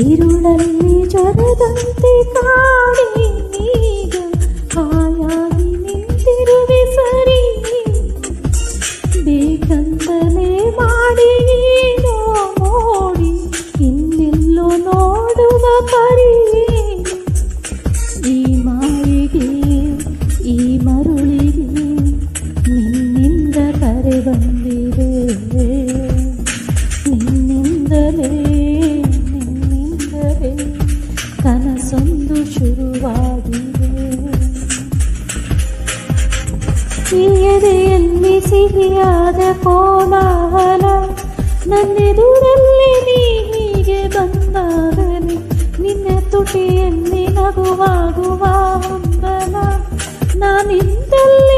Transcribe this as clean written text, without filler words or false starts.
ഇരുളಲ್ಲಿ ಜ್ವರದಂತೆ ಕಾಡಿ ಈಗ ಹಾಯಾಗಿ ನಿಂತಿರುವೆ ಸರಿ ಬೇಕಂದಲೇ ಮಾಡಿ ನೀನು ನೋಡಿ ಇನ್ನೆಲ್ಲೋ ನೋಡುವ ಪರಿ ಈ ಮಾಯಿಗೆ ಈ ಮರುಳಿಗೆ ನಿನ್ನಿಂದ ಕರೆ ಬಂದಿದೆ ನಿನ್ನಿಂದಲೇ ಕನಸೊಂದು ಶುರುವಾಗಿದೆ ಈ ಎದೆಯಲ್ಲಿ ಸಿಹಿಯಾದ ಕೋಲಾಹಲ ನನ್ನೆದುರಲ್ಲಿ ನೀ ಹೀಗೆ ಬಂದಾಗಲಿ ನಿನ್ನ ತುಟಿಯಲ್ಲಿ ನಗುವಾಗುವ ಹಂಬಲ ನಾನಿಂದಲ್ಲ